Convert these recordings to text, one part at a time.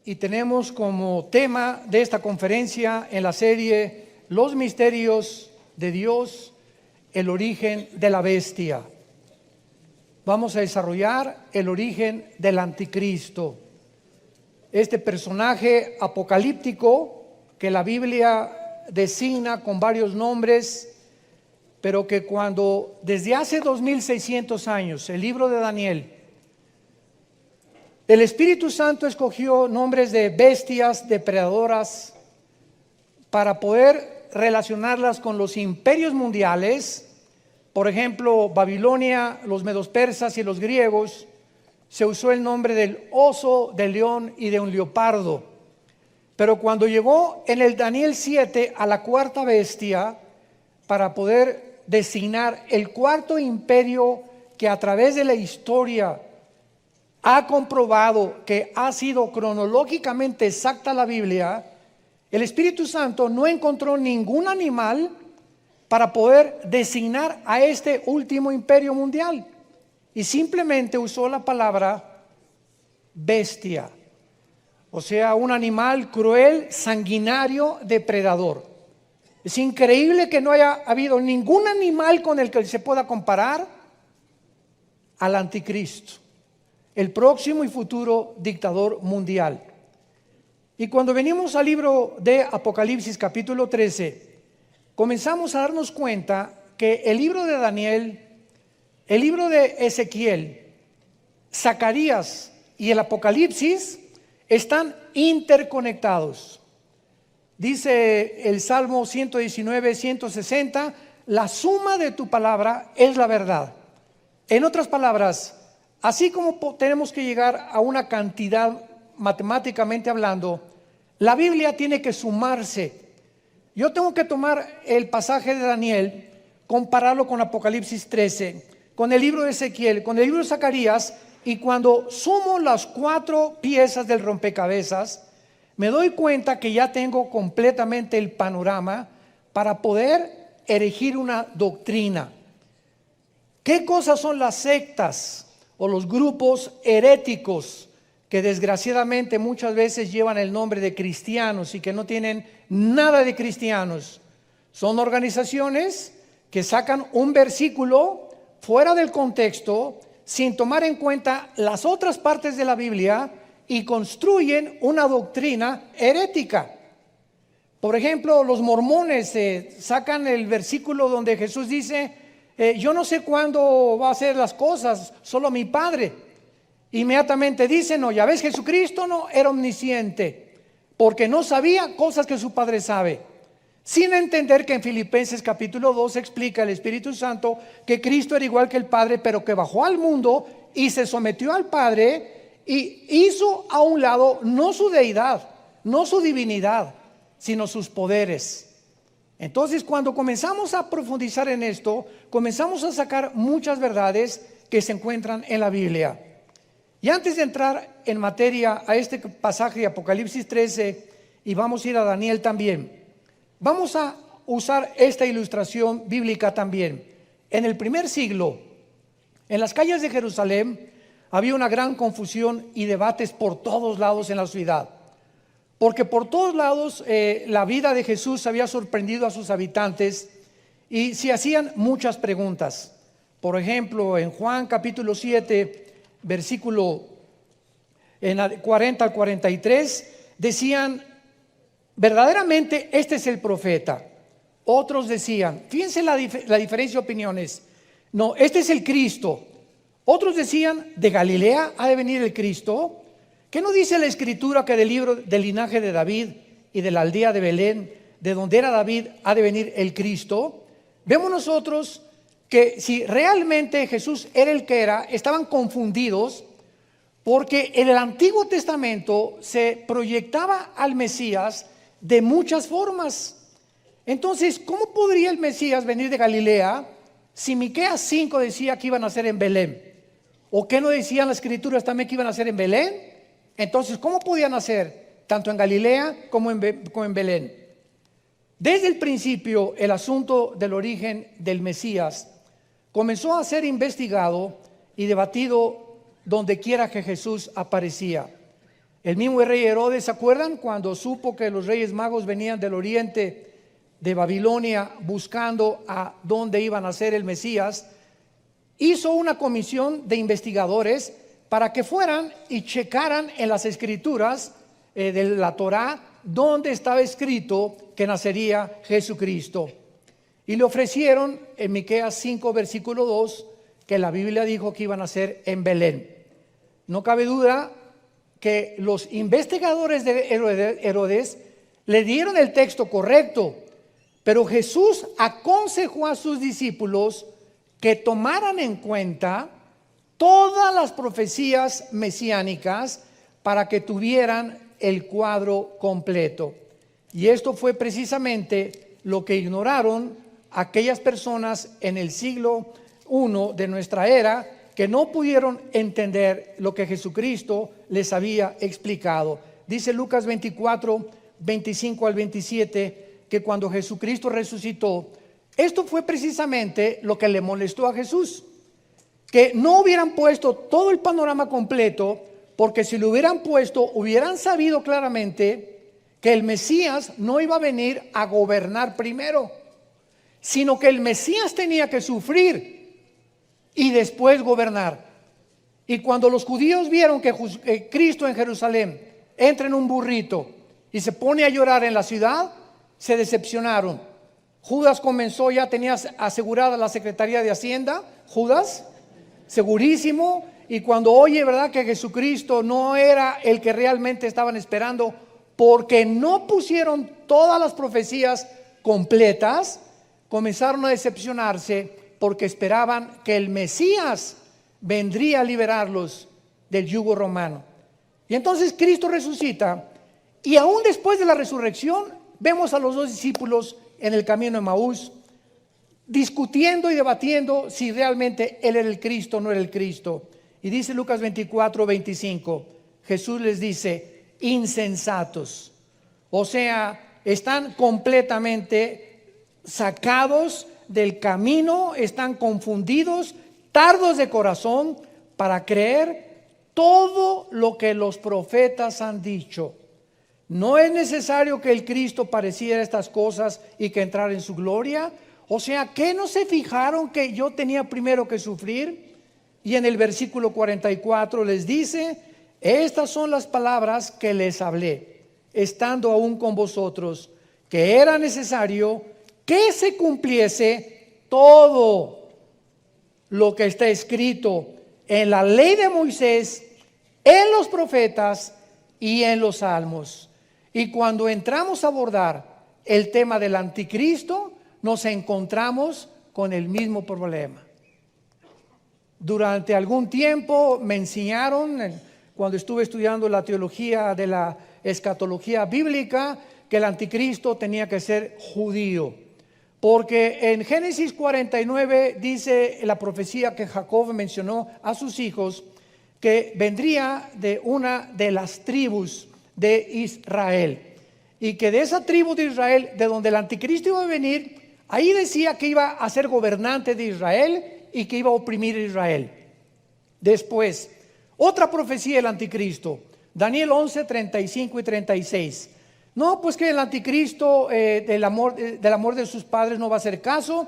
y tenemos como tema de esta conferencia en la serie Los misterios de Dios, el origen de la bestia. Vamos a desarrollar el origen del anticristo, este personaje apocalíptico que la Biblia designa con varios nombres, pero que cuando desde hace 2600 años el libro de Daniel, el Espíritu Santo escogió nombres de bestias depredadoras para poder relacionarlas con los imperios mundiales. Por ejemplo, Babilonia, los medos persas y los griegos, se usó el nombre del oso, del león y de un leopardo. Pero cuando llegó en el Daniel 7 a la cuarta bestia, para poder designar el cuarto imperio que a través de la historia ha comprobado que ha sido cronológicamente exacta la Biblia, el Espíritu Santo no encontró ningún animal para poder designar a este último imperio mundial, y simplemente usó la palabra bestia, o sea, un animal cruel, sanguinario, depredador. Es increíble que no haya habido ningún animal con el que se pueda comparar al anticristo, el próximo y futuro dictador mundial. Y cuando venimos al libro de Apocalipsis capítulo 13, comenzamos a darnos cuenta que el libro de Daniel, el libro de Ezequiel, Zacarías y el Apocalipsis están interconectados. Dice el Salmo 119, 160, la suma de tu palabra es la verdad. En otras palabras, así como tenemos que llegar a una cantidad matemáticamente hablando, la Biblia tiene que sumarse. Yo tengo que tomar el pasaje de Daniel, compararlo con Apocalipsis 13, con el libro de Ezequiel, con el libro de Zacarías, y cuando sumo las 4 piezas del rompecabezas, me doy cuenta que ya tengo completamente el panorama para poder erigir una doctrina. ¿Qué cosas son las sectas o los grupos heréticos que desgraciadamente muchas veces llevan el nombre de cristianos y que no tienen nada de cristianos? Son organizaciones que sacan un versículo fuera del contexto, sin tomar en cuenta las otras partes de la Biblia, y construyen una doctrina herética. Por ejemplo, los mormones sacan el versículo donde Jesús dice, yo no sé cuándo va a hacer las cosas, solo mi Padre. Inmediatamente dicen, no, ya ves, Jesucristo no era omnisciente, porque no sabía cosas que su Padre sabe. Sin entender que en Filipenses capítulo 2 explica el Espíritu Santo que Cristo era igual que el Padre, pero que bajó al mundo y se sometió al Padre y hizo a un lado no su deidad, no su divinidad, sino sus poderes. Entonces, cuando comenzamos a profundizar en esto, comenzamos a sacar muchas verdades que se encuentran en la Biblia. Y antes de entrar en materia a este pasaje de Apocalipsis 13, y vamos a ir a Daniel también, vamos a usar esta ilustración bíblica también. En el primer siglo, en las calles de Jerusalén, había una gran confusión y debates por todos lados en la ciudad, porque por todos lados la vida de Jesús había sorprendido a sus habitantes y se hacían muchas preguntas. Por ejemplo, en Juan capítulo 7, versículo 40 al 43, decían, verdaderamente este es el profeta. Otros decían, fíjense la diferencia de opiniones, no, este es el Cristo. Otros decían, ¿de Galilea ha de venir el Cristo? ¿Qué no dice la Escritura que del libro del linaje de David y de la aldea de Belén, de donde era David, ha de venir el Cristo? Vemos nosotros que si realmente Jesús era el que era, estaban confundidos, porque en el Antiguo Testamento se proyectaba al Mesías de muchas formas. Entonces, ¿cómo podría el Mesías venir de Galilea si Miqueas 5 decía que iban a nacer en Belén? ¿O qué no decían las Escrituras también que iban a nacer en Belén? Entonces, ¿cómo podían nacer tanto en Galilea como en Belén? Desde el principio, el asunto del origen del Mesías comenzó a ser investigado y debatido donde quiera que Jesús aparecía. El mismo rey Herodes, ¿se acuerdan? Cuando supo que los reyes magos venían del oriente de Babilonia buscando a dónde iba a nacer el Mesías, hizo una comisión de investigadores para que fueran y checaran en las escrituras de la Torá donde estaba escrito que nacería Jesucristo. Y le ofrecieron en Miqueas 5 versículo 2 que la Biblia dijo que iban a nacer en Belén. No cabe duda que los investigadores de Herodes le dieron el texto correcto, pero Jesús aconsejó a sus discípulos que tomaran en cuenta todas las profecías mesiánicas para que tuvieran el cuadro completo. Y esto fue precisamente lo que ignoraron aquellas personas en el siglo I de nuestra era, que no pudieron entender lo que Jesucristo les había explicado. Dice Lucas 24, 25 al 27, que cuando Jesucristo resucitó, esto fue precisamente lo que le molestó a Jesús, que no hubieran puesto todo el panorama completo, porque si lo hubieran puesto, hubieran sabido claramente que el Mesías no iba a venir a gobernar primero, sino que el Mesías tenía que sufrir y después gobernar. Y cuando los judíos vieron que Cristo en Jerusalén entra en un burrito y se pone a llorar en la ciudad, se decepcionaron. Judas comenzó, ya tenía asegurada la Secretaría de Hacienda, Judas, segurísimo, y cuando oye, ¿verdad?, que Jesucristo no era el que realmente estaban esperando, porque no pusieron todas las profecías completas, comenzaron a decepcionarse, porque esperaban que el Mesías vendría a liberarlos del yugo romano. Y entonces Cristo resucita, y aún después de la resurrección vemos a los dos discípulos en el camino de Emaús discutiendo y debatiendo si realmente Él era el Cristo o no era el Cristo. Y dice Lucas 24, 25, Jesús les dice: insensatos. O sea, están completamente sacados del camino, están confundidos, tardos de corazón para creer todo lo que los profetas han dicho. No es necesario que el Cristo pareciera estas cosas y que entrara en su gloria. O sea, ¿qué no se fijaron que yo tenía primero que sufrir? Y en el versículo 44 les dice: estas son las palabras que les hablé, estando aún con vosotros, que era necesario que se cumpliese todo lo que está escrito en la ley de Moisés, en los profetas y en los salmos. Y cuando entramos a abordar el tema del anticristo, nos encontramos con el mismo problema. Durante algún tiempo me enseñaron, cuando estuve estudiando la teología de la escatología bíblica, que el anticristo tenía que ser judío. Porque en Génesis 49 dice la profecía que Jacob mencionó a sus hijos, que vendría de una de las tribus de Israel, y que de esa tribu de Israel, de donde el anticristo iba a venir, ahí decía que iba a ser gobernante de Israel y que iba a oprimir a Israel. Después, otra profecía del anticristo, Daniel 11, 35 y 36. No, pues que el anticristo del amor de sus padres no va a hacer caso,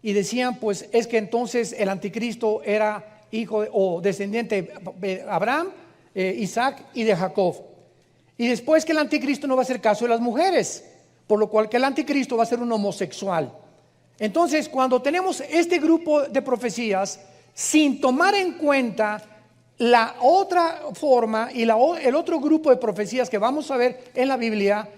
y decían, pues es que entonces el anticristo era hijo o descendiente de Abraham, Isaac y de Jacob. Y después que el anticristo no va a hacer caso de las mujeres, por lo cual que el anticristo va a ser un homosexual. Entonces, cuando tenemos este grupo de profecías, sin tomar en cuenta la otra forma y el otro grupo de profecías que vamos a ver en la Biblia,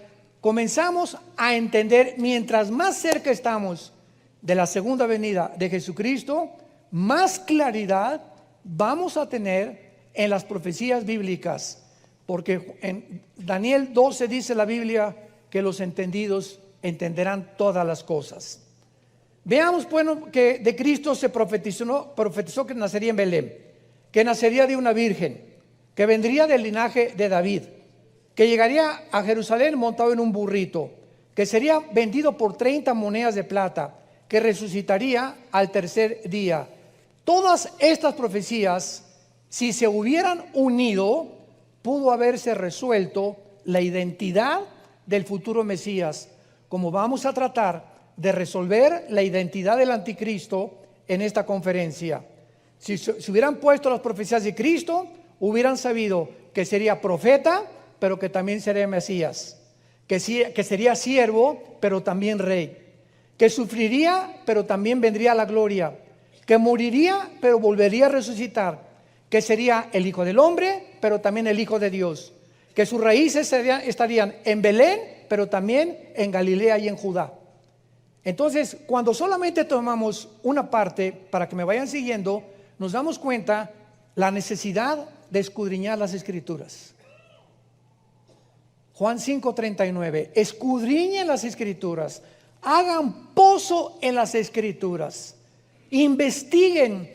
comenzamos a entender, mientras más cerca estamos de la segunda venida de Jesucristo, más claridad vamos a tener en las profecías bíblicas. Porque en Daniel 12 dice la Biblia que los entendidos entenderán todas las cosas. Veamos, bueno, que de Cristo se profetizó que nacería en Belén, que nacería de una virgen, que vendría del linaje de David, que llegaría a Jerusalén montado en un burrito, que sería vendido por 30 monedas de plata, que resucitaría al tercer día. Todas estas profecías, si se hubieran unido, pudo haberse resuelto la identidad del futuro Mesías, como vamos a tratar de resolver la identidad del anticristo en esta conferencia. Si hubieran puesto las profecías de Cristo, hubieran sabido que sería profeta, pero que también sería Mesías, que sería siervo, pero también rey, que sufriría, pero también vendría a la gloria, que moriría, pero volvería a resucitar, que sería el Hijo del Hombre, pero también el Hijo de Dios, que sus raíces estarían en Belén, pero también en Galilea y en Judá. Entonces, cuando solamente tomamos una parte, para que me vayan siguiendo, nos damos cuenta la necesidad de escudriñar las Escrituras. Juan 5:39, escudriñen las Escrituras, hagan pozo en las Escrituras, investiguen,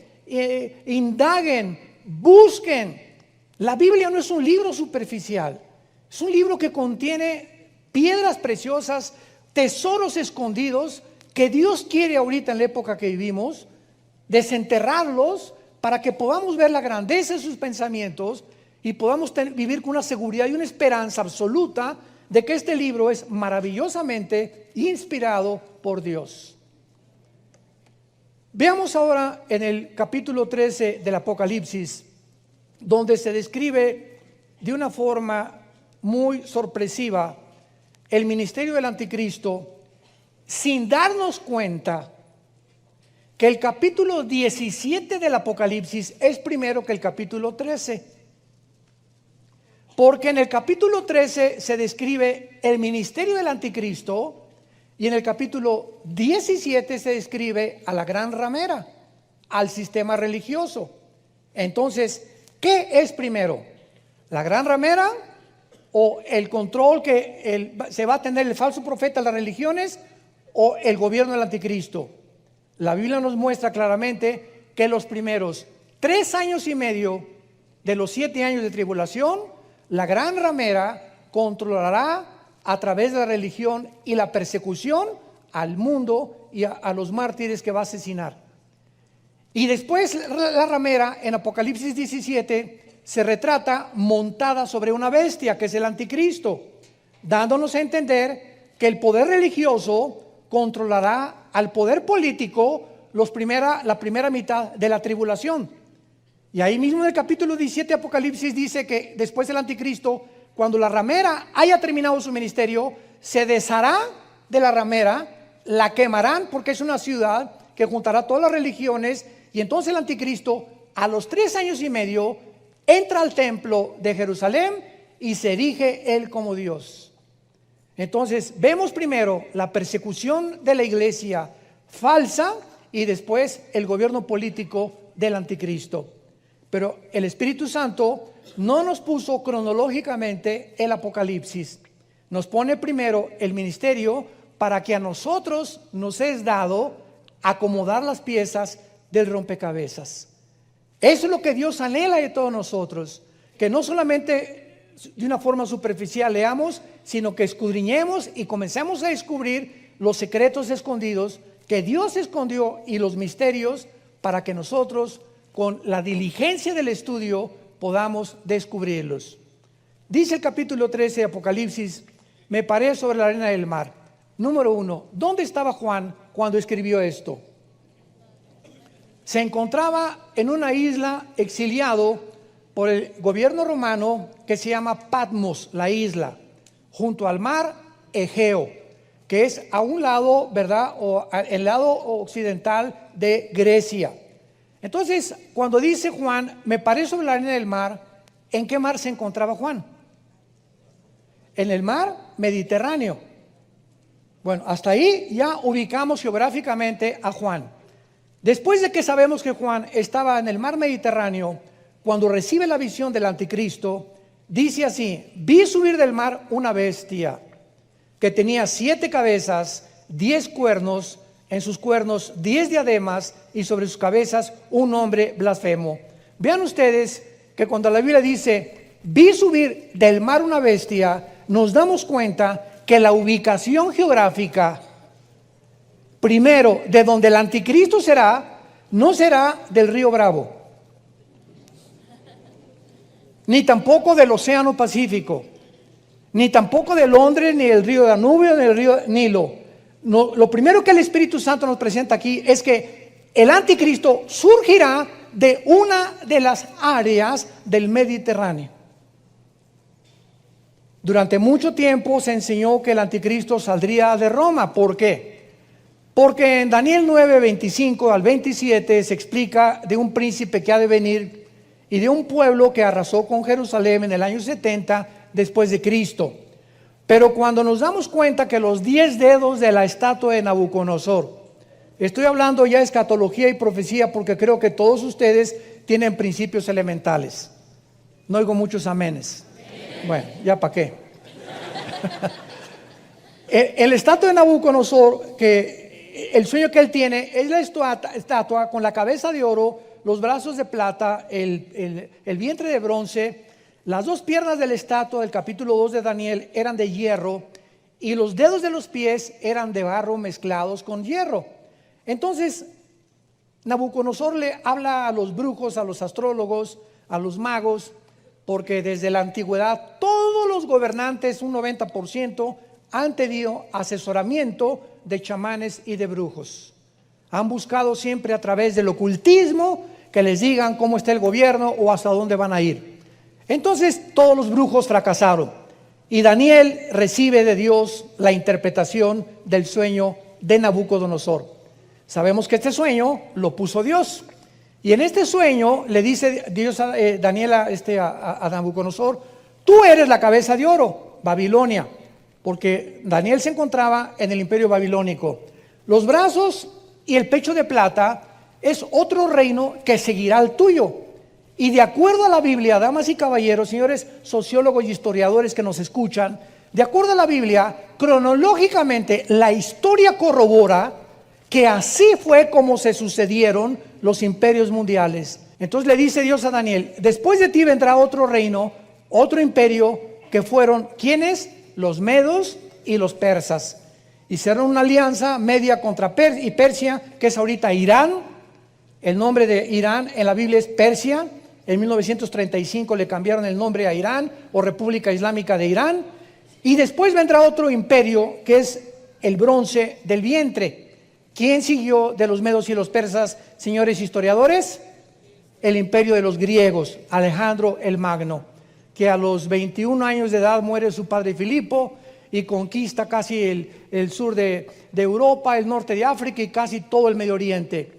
indaguen, busquen. La Biblia no es un libro superficial, es un libro que contiene piedras preciosas, tesoros escondidos que Dios quiere ahorita en la época que vivimos desenterrarlos para que podamos ver la grandeza de sus pensamientos y podamos vivir con una seguridad y una esperanza absoluta de que este libro es maravillosamente inspirado por Dios. Veamos ahora en el capítulo 13 del Apocalipsis, donde se describe de una forma muy sorpresiva el ministerio del anticristo, sin darnos cuenta que el capítulo 17 del Apocalipsis es primero que el capítulo 13. Porque en el capítulo 13 se describe el ministerio del anticristo y en el capítulo 17 se describe a la gran ramera, al sistema religioso. Entonces, ¿qué es primero? ¿La gran ramera o el control que se va a tener el falso profeta de las religiones o el gobierno del anticristo? La Biblia nos muestra claramente que los primeros 3 años y medio de los 7 años de tribulación, la gran ramera controlará a través de la religión y la persecución al mundo y a los mártires que va a asesinar. Y después la ramera en Apocalipsis 17 se retrata montada sobre una bestia que es el anticristo, dándonos a entender que el poder religioso controlará al poder político la primera mitad de la tribulación. Y ahí mismo en el capítulo 17 de Apocalipsis dice que después del anticristo, cuando la ramera haya terminado su ministerio, se deshará de la ramera, la quemarán porque es una ciudad que juntará todas las religiones, y entonces el anticristo a los 3 años y medio entra al templo de Jerusalén y se erige él como Dios. Entonces vemos primero la persecución de la iglesia falsa y después el gobierno político del anticristo. Pero el Espíritu Santo no nos puso cronológicamente el Apocalipsis. Nos pone primero el ministerio para que a nosotros nos es dado acomodar las piezas del rompecabezas. Eso es lo que Dios anhela de todos nosotros, que no solamente de una forma superficial leamos, sino que escudriñemos y comencemos a descubrir los secretos escondidos que Dios escondió y los misterios para que nosotros con la diligencia del estudio podamos descubrirlos. Dice el capítulo 13 de Apocalipsis, me paré sobre la arena del mar. Número 1, ¿dónde estaba Juan cuando escribió esto? Se encontraba en una isla exiliado por el gobierno romano que se llama Patmos, la isla, junto al mar Egeo, que es a un lado, ¿verdad? O el lado occidental de Grecia. Entonces, cuando dice Juan, me paré sobre la arena del mar, ¿en qué mar se encontraba Juan? En el mar Mediterráneo. Bueno, hasta ahí ya ubicamos geográficamente a Juan. Después de que sabemos que Juan estaba en el mar Mediterráneo, cuando recibe la visión del anticristo, dice así: vi subir del mar una bestia que tenía 7 cabezas, 10 cuernos, en sus cuernos 10 diademas y sobre sus cabezas un nombre blasfemo. Vean ustedes que cuando la Biblia dice vi subir del mar una bestia, nos damos cuenta que la ubicación geográfica, primero, de donde el anticristo será, no será del río Bravo, ni tampoco del Océano Pacífico, ni tampoco de Londres, ni del río Danubio, ni del río Nilo. No, lo primero que el Espíritu Santo nos presenta aquí es que el anticristo surgirá de una de las áreas del Mediterráneo. Durante mucho tiempo se enseñó que el anticristo saldría de Roma. ¿Por qué? Porque en Daniel 9, 25 al 27 se explica de un príncipe que ha de venir y de un pueblo que arrasó con Jerusalén en el año 70 después de Cristo. Pero cuando nos damos cuenta que los 10 dedos de la estatua de Nabucodonosor, estoy hablando ya de escatología y profecía porque creo que todos ustedes tienen principios elementales. No oigo muchos amenes. Bueno, ya para qué. El estatua de Nabucodonosor, que el sueño que él tiene es la estatua con la cabeza de oro, los brazos de plata, el vientre de bronce, las dos piernas de la estatua del capítulo 2 de Daniel eran de hierro y los dedos de los pies eran de barro mezclados con hierro. Entonces Nabucodonosor le habla a los brujos, a los astrólogos, a los magos, porque desde la antigüedad todos los gobernantes, un 90%, han tenido asesoramiento de chamanes y de brujos. Han buscado siempre a través del ocultismo que les digan cómo está el gobierno o hasta dónde van a ir. Entonces todos los brujos fracasaron y Daniel recibe de Dios la interpretación del sueño de Nabucodonosor. Sabemos que este sueño lo puso Dios. Y en este sueño le dice Dios a Daniel a Nabucodonosor: tú eres la cabeza de oro, Babilonia, porque Daniel se encontraba en el imperio babilónico. Los brazos y el pecho de plata es otro reino que seguirá al tuyo. Y de acuerdo a la Biblia, damas y caballeros, señores sociólogos y historiadores que nos escuchan, de acuerdo a la Biblia, cronológicamente la historia corrobora que así fue como se sucedieron los imperios mundiales. Entonces le dice Dios a Daniel: después de ti vendrá otro reino, otro imperio, que fueron, ¿quiénes? Los medos y los persas. Hicieron una alianza media contra Persia, que es ahorita Irán. El nombre de Irán en la Biblia es Persia. En 1935 le cambiaron el nombre a Irán o República Islámica de Irán. Y después vendrá otro imperio que es el bronce del vientre. ¿Quién siguió de los medos y los persas, señores historiadores? El imperio de los griegos, Alejandro el Magno, que a los 21 años de edad muere su padre Filipo y conquista casi el sur de Europa, el norte de África y casi todo el Medio Oriente.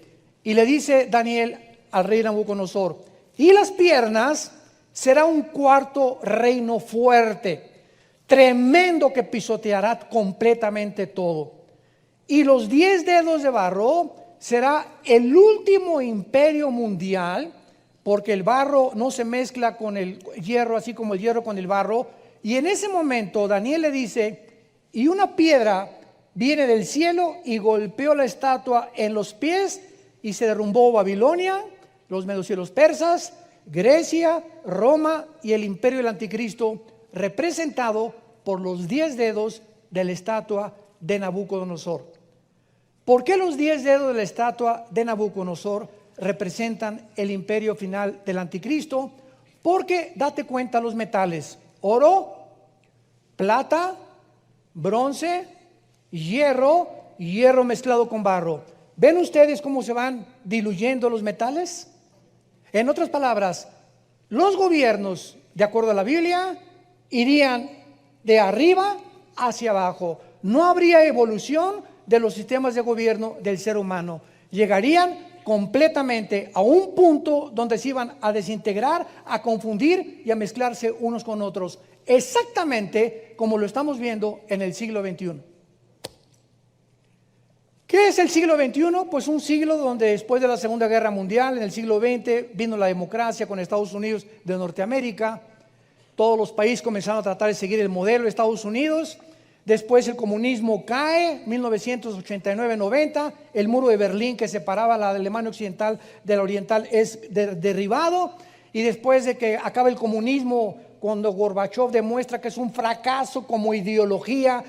Y le dice Daniel al rey Nabucodonosor: y las piernas será un cuarto reino fuerte, tremendo, que pisoteará completamente todo. Y los 10 dedos de barro será el último imperio mundial, porque el barro no se mezcla con el hierro, así como el hierro con el barro. Y en ese momento Daniel le dice: y una piedra viene del cielo y golpeó la estatua en los pies y se derrumbó Babilonia, los medos y los persas, Grecia, Roma y el imperio del anticristo, representado por los 10 dedos de la estatua de Nabucodonosor. ¿Por qué los 10 dedos de la estatua de Nabucodonosor representan el imperio final del anticristo? Porque date cuenta los metales: oro, plata, bronce, hierro mezclado con barro. ¿Ven ustedes cómo se van diluyendo los metales? En otras palabras, los gobiernos, de acuerdo a la Biblia, irían de arriba hacia abajo. No habría evolución de los sistemas de gobierno del ser humano. Llegarían completamente a un punto donde se iban a desintegrar, a confundir y a mezclarse unos con otros, exactamente como lo estamos viendo en el siglo XXI. ¿Qué es el siglo XXI? Pues un siglo donde después de la Segunda Guerra Mundial, en el siglo XX, vino la democracia con Estados Unidos de Norteamérica. Todos los países comenzaron a tratar de seguir el modelo de Estados Unidos. Después el comunismo cae, 1989-90, el muro de Berlín que separaba la Alemania occidental de la oriental es derribado, y después de que acaba el comunismo, cuando Gorbachev demuestra que es un fracaso como ideología,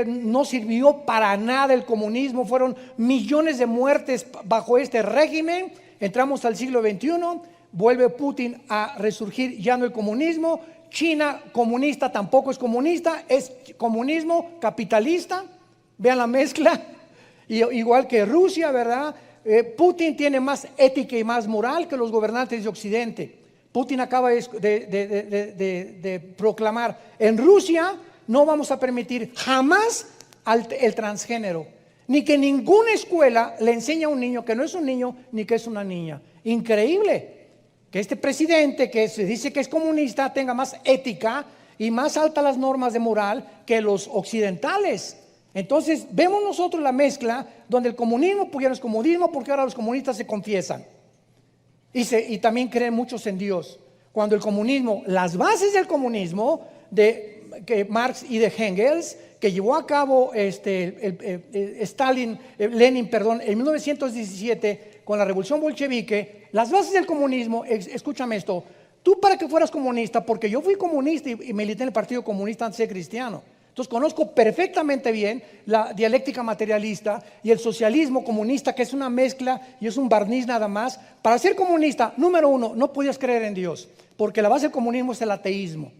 no sirvió para nada el comunismo, fueron millones de muertes bajo este régimen. Entramos al siglo XXI, vuelve Putin a resurgir ya no el comunismo. China comunista tampoco es comunista, es comunismo capitalista. Vean la mezcla. Igual que Rusia, ¿verdad? Putin tiene más ética y más moral que los gobernantes de Occidente. Putin acaba de proclamar: en Rusia no vamos a permitir jamás el transgénero, ni que ninguna escuela le enseñe a un niño que no es un niño ni que es una niña. Increíble que este presidente, que se dice que es comunista, tenga más ética y más altas las normas de moral que los occidentales. Entonces vemos nosotros la mezcla donde el comunismo, porque ya no es comunismo, porque ahora los comunistas se confiesan y también creen muchos en Dios. Cuando el comunismo, las bases del comunismo de Marx y de Engels, que llevó a cabo Lenin, en 1917 con la revolución bolchevique, las bases del comunismo, escúchame esto: tú, para que fueras comunista, porque yo fui comunista y milité en el Partido Comunista antes de ser cristiano, entonces conozco perfectamente bien la dialéctica materialista y el socialismo comunista, que es una mezcla y es un barniz nada más. Para ser comunista, número uno, no podías creer en Dios, porque la base del comunismo es el ateísmo.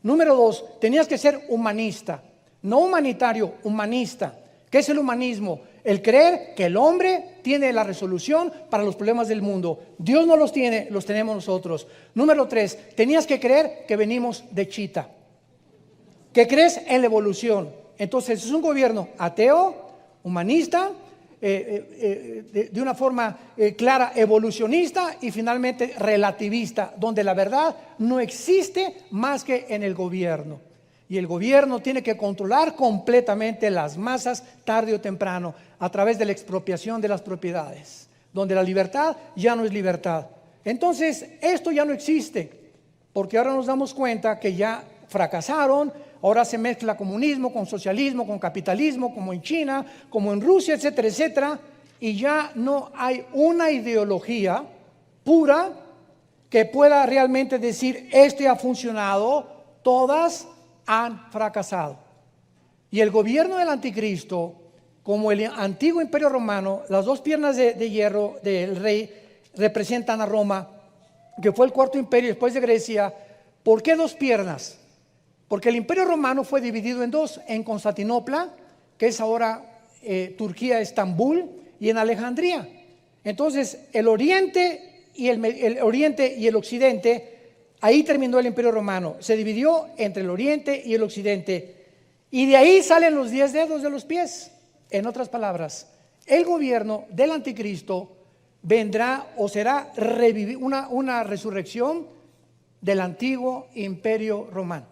Número dos, tenías que ser humanista, no humanitario, humanista. ¿Qué es el humanismo? El creer que el hombre tiene la resolución para los problemas del mundo. Dios no los tiene, los tenemos nosotros. Número tres, tenías que creer que venimos de Chita, que crees en la evolución. Entonces es un gobierno ateo, humanista, de una forma clara evolucionista y finalmente relativista, donde la verdad no existe más que en el gobierno. Y el gobierno tiene que controlar completamente las masas tarde o temprano a través de la expropiación de las propiedades, donde la libertad ya no es libertad. Entonces esto ya no existe, porque ahora nos damos cuenta que ya fracasaron. Ahora se mezcla comunismo con socialismo, con capitalismo, como en China, como en Rusia, etcétera, etcétera. Y ya no hay una ideología pura que pueda realmente decir: este ha funcionado. Todas han fracasado. Y el gobierno del anticristo, como el antiguo imperio romano, las dos piernas de hierro del rey representan a Roma, que fue el cuarto imperio después de Grecia. ¿Por qué dos piernas? Porque el imperio romano fue dividido en dos: en Constantinopla, que es ahora Turquía, Estambul, y en Alejandría. Entonces el oriente y el occidente, ahí terminó el imperio romano. Se dividió entre el oriente y el occidente, y de ahí salen los 10 dedos de los pies. En otras palabras, el gobierno del anticristo vendrá, o será una resurrección del antiguo imperio romano.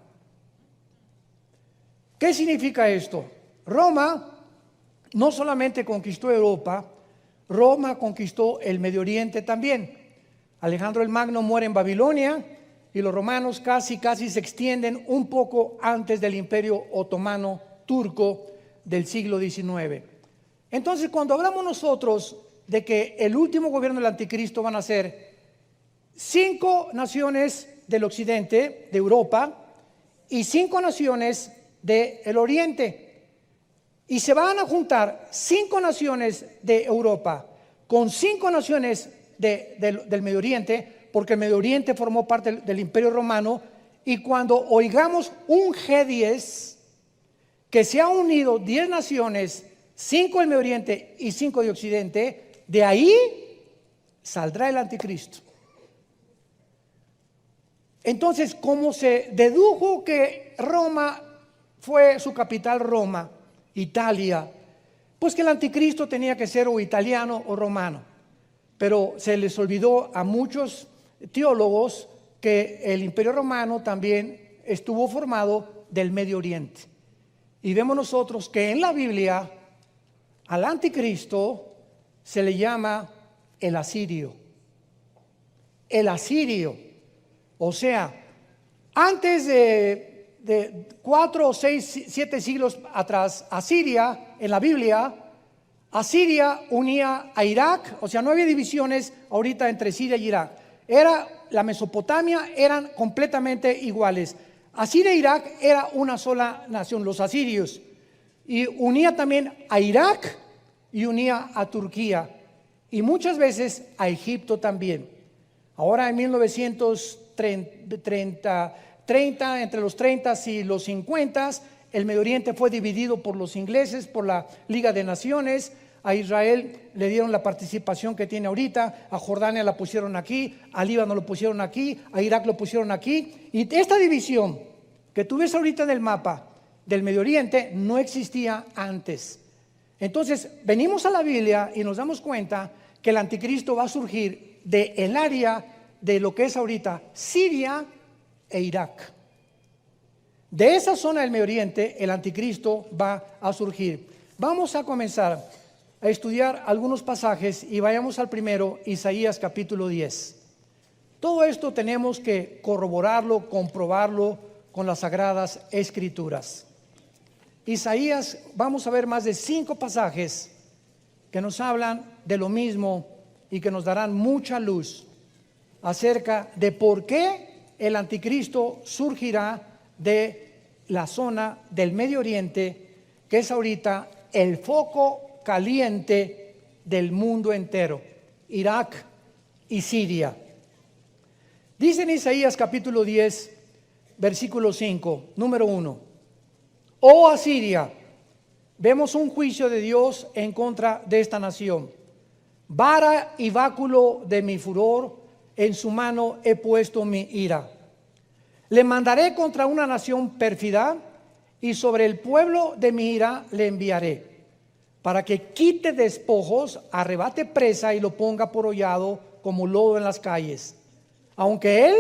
¿Qué significa esto? Roma no solamente conquistó Europa, Roma conquistó el Medio Oriente también. Alejandro el Magno muere en Babilonia y los romanos casi se extienden un poco antes del Imperio Otomano Turco del siglo XIX. Entonces, cuando hablamos nosotros de que el último gobierno del anticristo van a ser 5 naciones del occidente, de Europa, y 5 naciones del oriente, y se van a juntar 5 naciones de Europa con 5 naciones del Medio Oriente, porque el Medio Oriente formó parte del Imperio Romano. Y cuando oigamos un G10, que se ha unido 10 naciones, 5 del Medio Oriente y 5 de Occidente, de ahí saldrá el anticristo. Entonces, como se dedujo que Roma fue su capital, Roma, Italia, pues que el anticristo tenía que ser o italiano o romano. Pero se les olvidó a muchos teólogos que el imperio romano también estuvo formado del Medio Oriente. Y vemos nosotros que en la Biblia al anticristo se le llama el asirio. El asirio. O sea, antes de 4 o 6, 7 siglos atrás, Asiria, en la Biblia, Asiria unía a Irak. O sea, no había divisiones ahorita entre Siria y Irak. Era la Mesopotamia, eran completamente iguales. Asiria e Irak era una sola nación, los asirios. Y unía también a Irak y unía a Turquía. Y muchas veces a Egipto también. Ahora en 1930, entre los 30 y los 50, el Medio Oriente fue dividido por los ingleses, por la Liga de Naciones. A Israel le dieron la participación que tiene ahorita, a Jordania la pusieron aquí, a Líbano lo pusieron aquí, a Irak lo pusieron aquí. Y esta división que tú ves ahorita en el mapa del Medio Oriente no existía antes. Entonces venimos a la Biblia y nos damos cuenta que el anticristo va a surgir del área de lo que es ahorita Siria e Irak. De esa zona del Medio Oriente el anticristo va a surgir. Vamos a comenzar a estudiar algunos pasajes y vayamos al primero, Isaías capítulo 10. Todo esto tenemos que corroborarlo, comprobarlo con las sagradas escrituras. Isaías, vamos a ver más de 5 pasajes que nos hablan de lo mismo y que nos darán mucha luz acerca de por qué el anticristo surgirá de la zona del Medio Oriente, que es ahorita el foco caliente del mundo entero, Irak y Siria. Dice en Isaías capítulo 10, versículo 5, número 1: Oh Asiria, vemos un juicio de Dios en contra de esta nación. Vara y báculo de mi furor, en su mano he puesto mi ira. Le mandaré contra una nación pérfida, y sobre el pueblo de mi ira le enviaré, para que quite despojos, arrebate presa y lo ponga por hollado como lodo en las calles. Aunque él,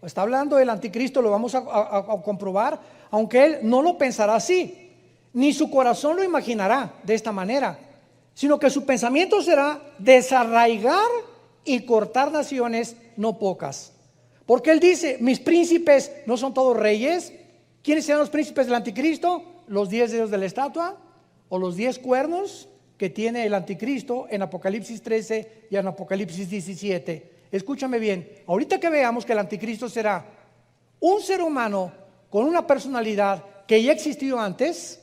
está hablando del anticristo, lo vamos a comprobar, aunque él no lo pensará así, ni su corazón lo imaginará de esta manera, sino que su pensamiento será desarraigar y cortar naciones no pocas. Porque él dice, mis príncipes no son todos reyes. ¿Quiénes serán los príncipes del anticristo? Los 10 dedos de la estatua o los 10 cuernos que tiene el anticristo en Apocalipsis 13 y en Apocalipsis 17. Escúchame bien, ahorita que veamos que el anticristo será un ser humano con una personalidad que ya existió antes,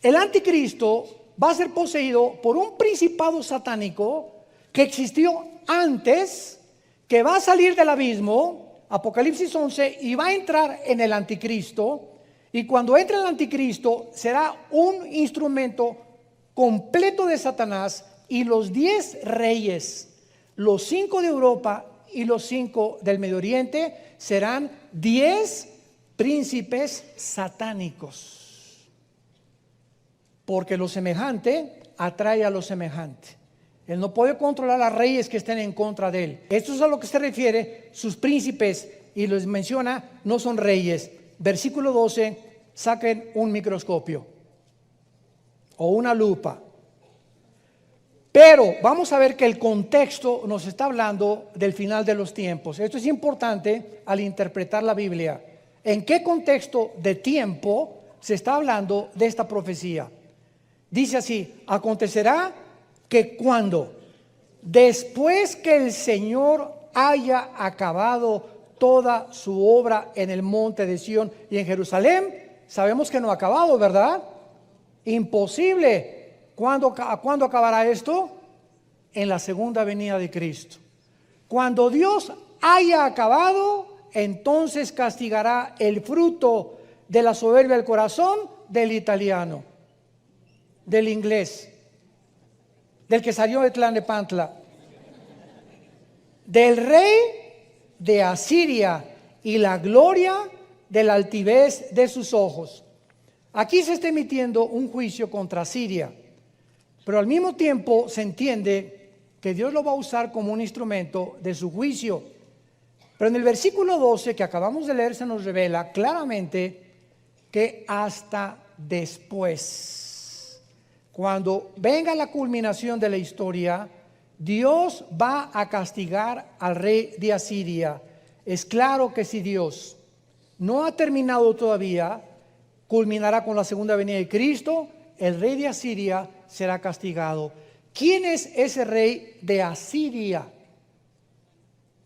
el anticristo va a ser poseído por un principado satánico que existió antes, que va a salir del abismo, Apocalipsis 11, y va a entrar en el anticristo. Y cuando entre el anticristo será un instrumento completo de Satanás, y los 10 reyes, los 5 de Europa y los 5 del Medio Oriente serán 10 príncipes satánicos, porque lo semejante atrae a lo semejante. Él no puede controlar a reyes que estén en contra de él. Esto es a lo que se refiere sus príncipes, y les menciona, no son reyes. Versículo 12, saquen un microscopio o una lupa. Pero vamos a ver que el contexto nos está hablando del final de los tiempos. Esto es importante al interpretar la Biblia. ¿En qué contexto de tiempo se está hablando de esta profecía? Dice así: acontecerá que cuando, después que el Señor haya acabado toda su obra en el monte de Sión y en Jerusalén, sabemos que no ha acabado, ¿verdad? Imposible. ¿Cuándo acabará esto? En la segunda venida de Cristo. Cuando Dios haya acabado, entonces castigará el fruto de la soberbia del corazón del italiano, del inglés, del que salió de Tlalnepantla, del rey de Asiria, y la gloria de la altivez de sus ojos. Aquí se está emitiendo un juicio contra Siria, pero al mismo tiempo se entiende que Dios lo va a usar como un instrumento de su juicio. Pero en el versículo 12 que acabamos de leer se nos revela claramente que hasta después, cuando venga la culminación de la historia, Dios va a castigar al rey de Asiria. Es claro que si Dios no ha terminado todavía, culminará con la segunda venida de Cristo, el rey de Asiria será castigado. ¿Quién es ese rey de Asiria?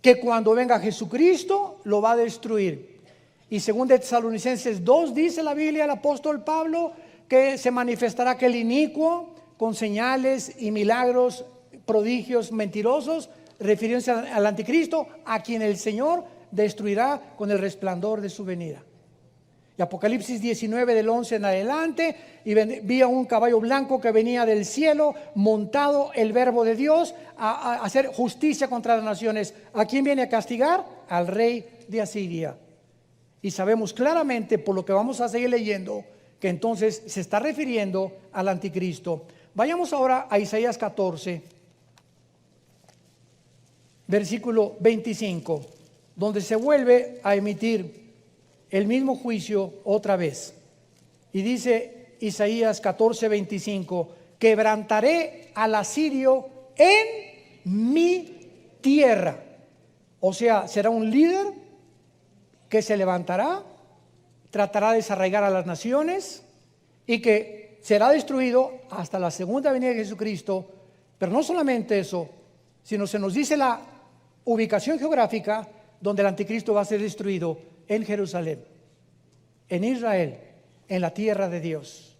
Que cuando venga Jesucristo lo va a destruir. Y según de Tesalonicenses 2 dice la Biblia, el apóstol Pablo, que se manifestará aquel inicuo con señales y milagros prodigios mentirosos, refiriéndose al anticristo, a quien el Señor destruirá con el resplandor de su venida. Y Apocalipsis 19 del 11 en adelante, y vi a un caballo blanco que venía del cielo, montado el verbo de Dios, a hacer justicia contra las naciones. ¿A quién viene a castigar? Al rey de Asiria. Y sabemos claramente, por lo que vamos a seguir leyendo, que entonces se está refiriendo al anticristo. Vayamos ahora a Isaías 14, versículo 25, donde se vuelve a emitir el mismo juicio otra vez. Y dice Isaías 14, 25, quebrantaré al asirio en mi tierra. O sea, será un líder que se levantará, tratará de desarraigar a las naciones y que será destruido hasta la segunda venida de Jesucristo. Pero no solamente eso, sino se nos dice la ubicación geográfica donde el anticristo va a ser destruido: en Jerusalén, en Israel, en la tierra de Dios.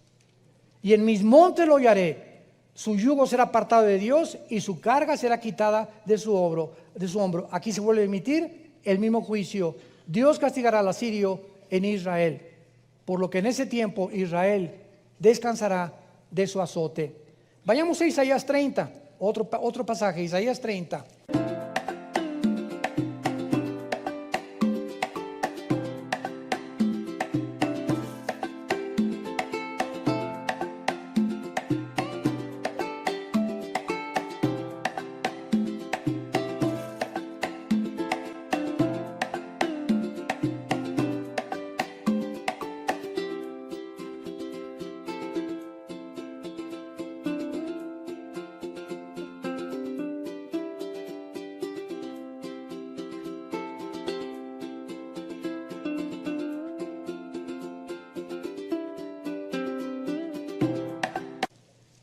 Y en mis montes lo hallaré, su yugo será apartado de Dios y su carga será quitada de su hombro. Aquí se vuelve a emitir el mismo juicio. Dios castigará al asirio en Israel, por lo que en ese tiempo Israel descansará de su azote. Vayamos a Isaías 30, otro pasaje, Isaías 30.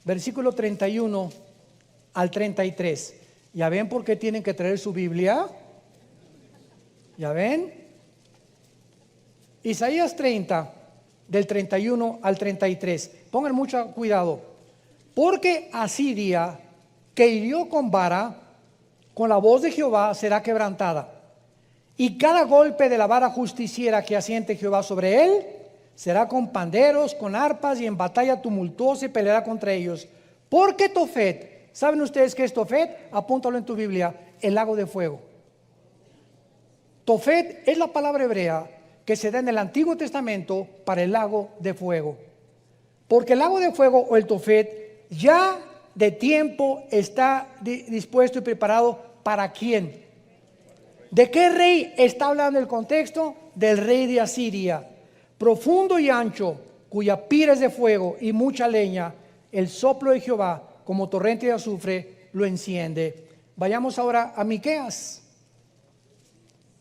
Versículo 31 al 33. ¿Ya ven por qué tienen que traer su Biblia? ¿Ya ven? Isaías 30, del 31 al 33. Pongan mucho cuidado. Porque Asiria, que hirió con vara, con la voz de Jehová será quebrantada. Y cada golpe de la vara justiciera que asiente Jehová sobre él, será con panderos, con arpas, y en batalla tumultuosa y peleará contra ellos. Porque Tofet, ¿saben ustedes qué es Tofet? Apúntalo en tu Biblia: el lago de fuego. Tofet es la palabra hebrea que se da en el Antiguo Testamento para el lago de fuego. Porque el lago de fuego, o el Tofet, ya de tiempo está dispuesto y preparado. ¿Para quién? ¿De qué rey está hablando el contexto? Del rey de Asiria. Profundo y ancho, cuya pira es de fuego y mucha leña, el soplo de Jehová como torrente de azufre lo enciende. Vayamos ahora a Miqueas,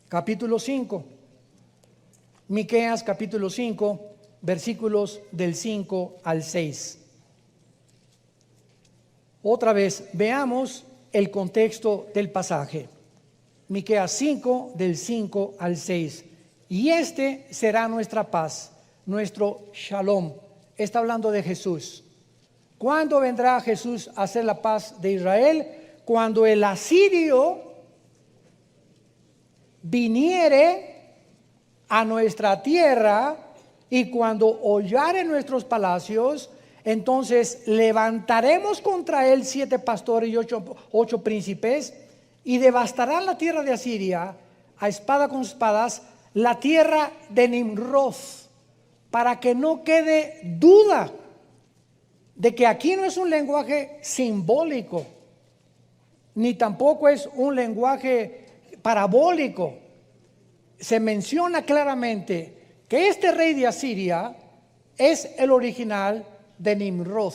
capítulo 5. Miqueas, capítulo 5, versículos del 5 al 6. Otra vez, veamos el contexto del pasaje. Miqueas 5, del 5 al 6. Y este será nuestra paz, nuestro shalom. Está hablando de Jesús. ¿Cuándo vendrá Jesús a hacer la paz de Israel? Cuando el asirio viniere a nuestra tierra, y cuando hollare nuestros palacios, entonces levantaremos contra él 7 pastores y 8 príncipes, y devastarán la tierra de Asiria a espada con espadas, la tierra de Nimrod, para que no quede duda de que aquí no es un lenguaje simbólico, ni tampoco es un lenguaje parabólico. Se menciona claramente que este rey de Asiria es el original de Nimrod.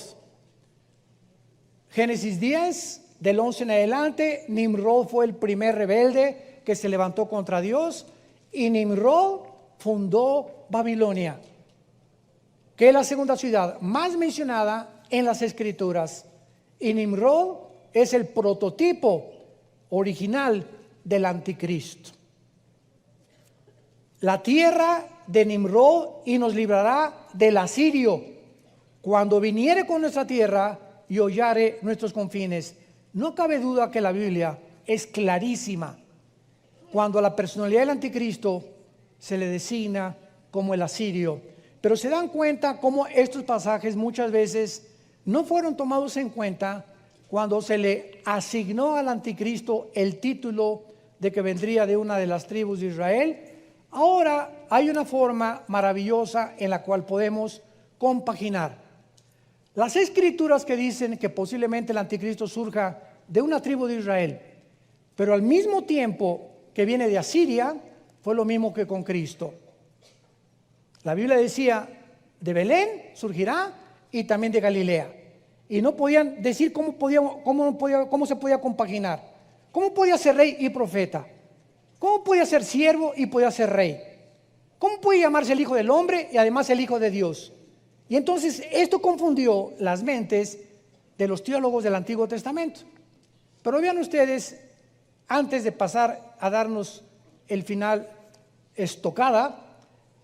Génesis 10, del 11 en adelante, Nimrod fue el primer rebelde que se levantó contra Dios, y Nimrod fundó Babilonia, que es la segunda ciudad más mencionada en las Escrituras. Y Nimrod es el prototipo original del anticristo. La tierra de Nimrod, y nos librará del asirio, cuando viniere con nuestra tierra y hollare nuestros confines. No cabe duda que la Biblia es clarísima cuando a la personalidad del anticristo se le designa como el asirio. Pero se dan cuenta cómo estos pasajes muchas veces no fueron tomados en cuenta cuando se le asignó al anticristo el título de que vendría de una de las tribus de Israel. Ahora hay una forma maravillosa en la cual podemos compaginar las escrituras que dicen que posiblemente el anticristo surja de una tribu de Israel, pero al mismo tiempo que viene de Asiria. Fue lo mismo que con Cristo. La Biblia decía, de Belén surgirá y también de Galilea. Y no podían decir cómo se podía compaginar. ¿Cómo podía ser rey y profeta? ¿Cómo podía ser siervo y podía ser rey? ¿Cómo puede llamarse el Hijo del Hombre y además el Hijo de Dios? Y entonces esto confundió las mentes de los teólogos del Antiguo Testamento. Pero vean ustedes, antes de pasar a darnos el final estocada,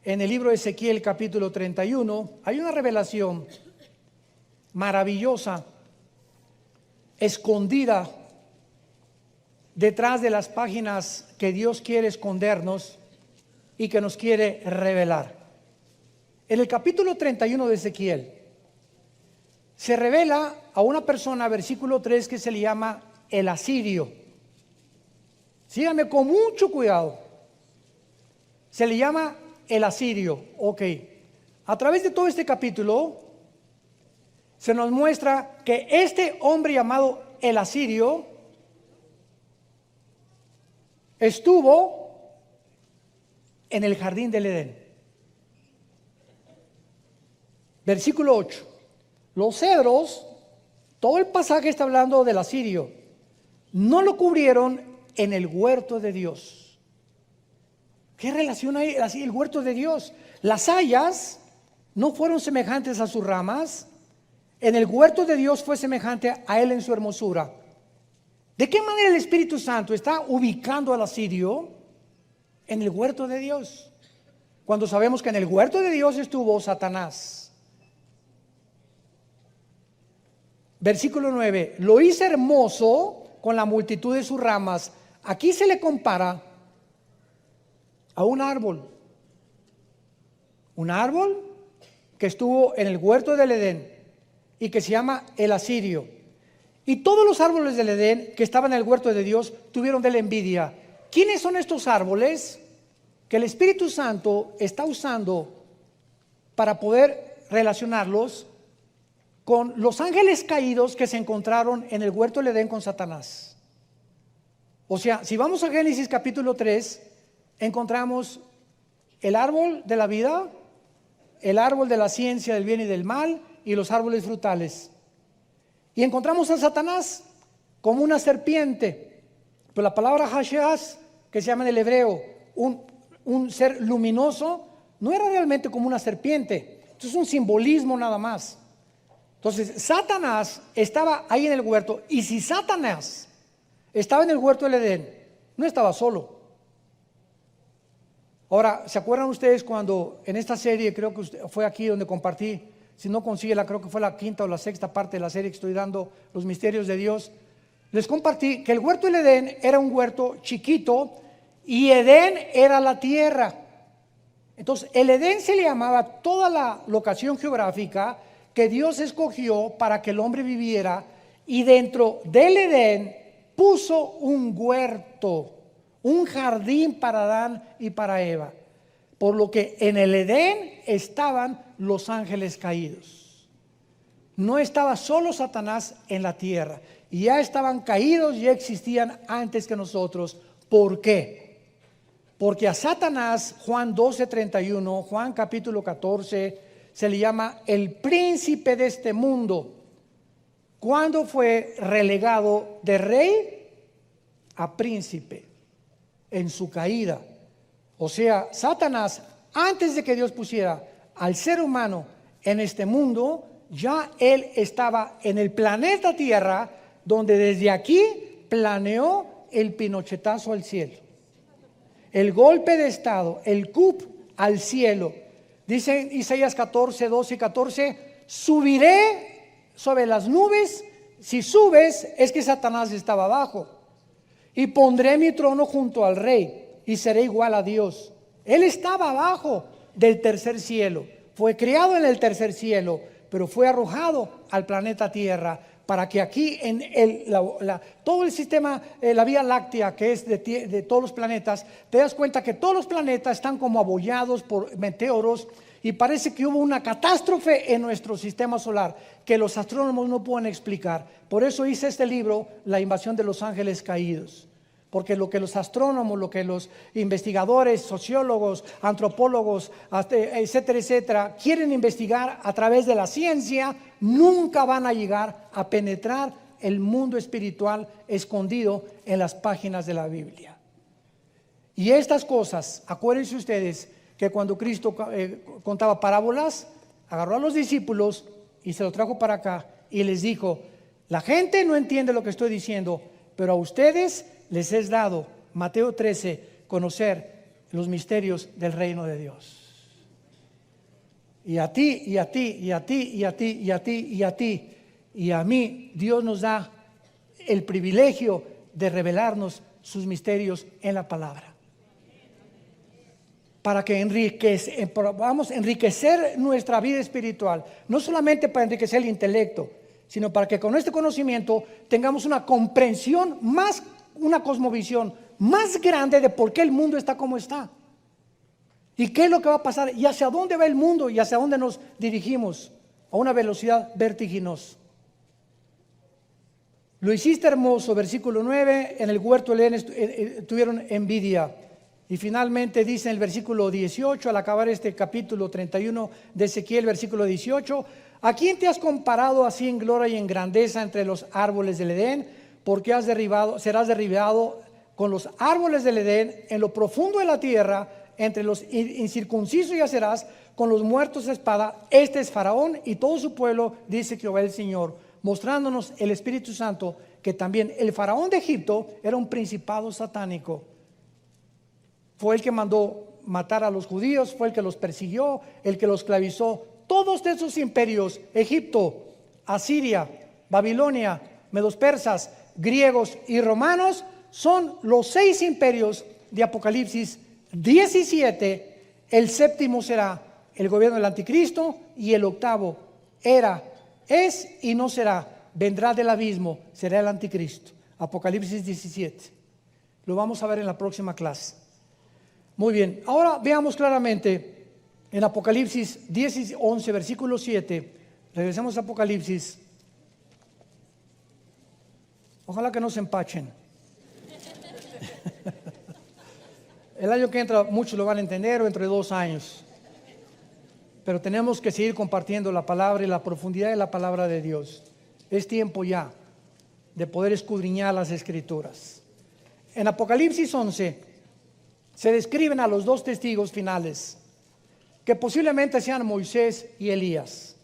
en el libro de Ezequiel capítulo 31 hay una revelación maravillosa, escondida detrás de las páginas que Dios quiere escondernos y que nos quiere revelar. En el capítulo 31 de Ezequiel se revela a una persona, versículo 3, que se le llama el asirio. Síganme con mucho cuidado. Se le llama el asirio. Ok. A través de todo este capítulo se nos muestra que este hombre llamado el asirio estuvo en el jardín del Edén. Versículo 8. Los cedros, todo el pasaje está hablando del asirio, no lo cubrieron en el huerto de Dios. ¿Qué relación hay así el huerto de Dios? Las hayas no fueron semejantes a sus ramas. En el huerto de Dios fue semejante a él en su hermosura. ¿De qué manera el Espíritu Santo está ubicando al asirio en el huerto de Dios? Cuando sabemos que en el huerto de Dios estuvo Satanás. Versículo 9, lo hice hermoso con la multitud de sus ramas. Aquí se le compara a un árbol que estuvo en el huerto del Edén y que se llama el asirio. Y todos los árboles del Edén que estaban en el huerto de Dios tuvieron de la envidia. ¿Quiénes son estos árboles que el Espíritu Santo está usando para poder relacionarlos con los ángeles caídos que se encontraron en el huerto del Edén con Satanás? O sea, si vamos a Génesis capítulo 3, encontramos el árbol de la vida, el árbol de la ciencia del bien y del mal y los árboles frutales. Y encontramos a Satanás como una serpiente. Pero la palabra Hasheas, que se llama en el hebreo un ser luminoso, no era realmente como una serpiente. Esto es un simbolismo nada más. Entonces, Satanás estaba ahí en el huerto. Y si Satanás estaba en el huerto del Edén, no estaba solo. Ahora, ¿se acuerdan ustedes cuando en esta serie, creo que fue aquí donde compartí, si no consíguela, creo que fue la quinta o la sexta parte de la serie que estoy dando, Los Misterios de Dios, les compartí que el huerto del Edén era un huerto chiquito y Edén era la tierra. Entonces, el Edén se le llamaba toda la locación geográfica que Dios escogió para que el hombre viviera, y dentro del Edén puso un huerto, un jardín para Adán y para Eva. Por lo que en el Edén estaban los ángeles caídos. No estaba solo Satanás en la tierra. Y ya estaban caídos, ya existían antes que nosotros. ¿Por qué? Porque a Satanás, Juan 12:31, Juan capítulo 14, se le llama el príncipe de este mundo. ¿Cuándo fue relegado de rey a príncipe? En su caída. O sea, Satanás, antes de que Dios pusiera al ser humano en este mundo, ya él estaba en el planeta Tierra, donde desde aquí planeó el pinochetazo al cielo, el golpe de estado, el coup al cielo. Dice en Isaías 14, 12 y 14, subiré sobre las nubes, Si subes, es que Satanás estaba abajo. Y pondré mi trono junto al rey y seré igual a Dios. Él estaba abajo del tercer cielo. Fue criado en el tercer cielo, pero fue arrojado al planeta Tierra para que aquí en todo el sistema, la Vía Láctea, que es de todos los planetas, te das cuenta que todos los planetas están como abollados por meteoros y parece que hubo una catástrofe en nuestro sistema solar que los astrónomos no pueden explicar. Por eso hice este libro, La invasión de los ángeles caídos. Porque lo que los astrónomos, lo que los investigadores, sociólogos, antropólogos, etcétera, etcétera, quieren investigar a través de la ciencia, nunca van a llegar a penetrar el mundo espiritual escondido en las páginas de la Biblia. Y estas cosas, acuérdense ustedes que cuando Cristo contaba parábolas, agarró a los discípulos y se los trajo para acá y les dijo: la gente no entiende lo que estoy diciendo, pero a ustedes les es dado, Mateo 13, conocer los misterios del reino de Dios. Y a ti, y a ti, y a ti, y a ti, y a ti, y a ti, y a mí, Dios nos da el privilegio de revelarnos sus misterios en la palabra. Para que podamos enriquecer nuestra vida espiritual, no solamente para enriquecer el intelecto, sino para que con este conocimiento tengamos una comprensión más, una cosmovisión más grande de por qué el mundo está como está y qué es lo que va a pasar y hacia dónde va el mundo y hacia dónde nos dirigimos a una velocidad vertiginosa. Lo hiciste hermoso, versículo 9, en el huerto de Edén tuvieron envidia. Y finalmente dice en el versículo 18, al acabar este capítulo 31 de Ezequiel, versículo 18: ¿a quién te has comparado así en gloria y en grandeza entre los árboles del Edén? Porque serás derribado con los árboles del Edén en lo profundo de la tierra, entre los incircuncisos yacerás con los muertos de espada. Este es Faraón y todo su pueblo, dice Jehová el Señor, mostrándonos el Espíritu Santo que también el Faraón de Egipto era un principado satánico. Fue el que mandó matar a los judíos, fue el que los persiguió, el que los esclavizó. Todos esos imperios, Egipto, Asiria, Babilonia, medos persas, griegos y romanos, son los 6 imperios de Apocalipsis 17. El séptimo será el gobierno del anticristo y el octavo es y no será, vendrá del abismo, será el anticristo. Apocalipsis 17. Lo vamos a ver en la próxima clase. Muy bien, ahora veamos claramente en Apocalipsis 11, versículo 7. Regresemos a Apocalipsis. Ojalá que no se empachen. El año que entra muchos lo van a entender, o entre 2 años. Pero tenemos que seguir compartiendo la palabra y la profundidad de la palabra de Dios. Es tiempo ya de poder escudriñar las Escrituras. En Apocalipsis 11 se describen a los 2 testigos finales, que posiblemente sean Moisés y Elías.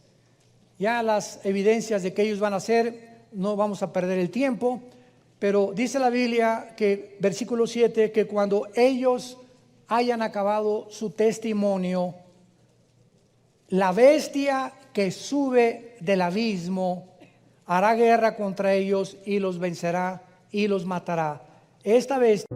Ya las evidencias de que ellos van a ser, no vamos a perder el tiempo, pero dice la Biblia que, versículo 7, que cuando ellos hayan acabado su testimonio, la bestia que sube del abismo hará guerra contra ellos y los vencerá y los matará. Esta bestia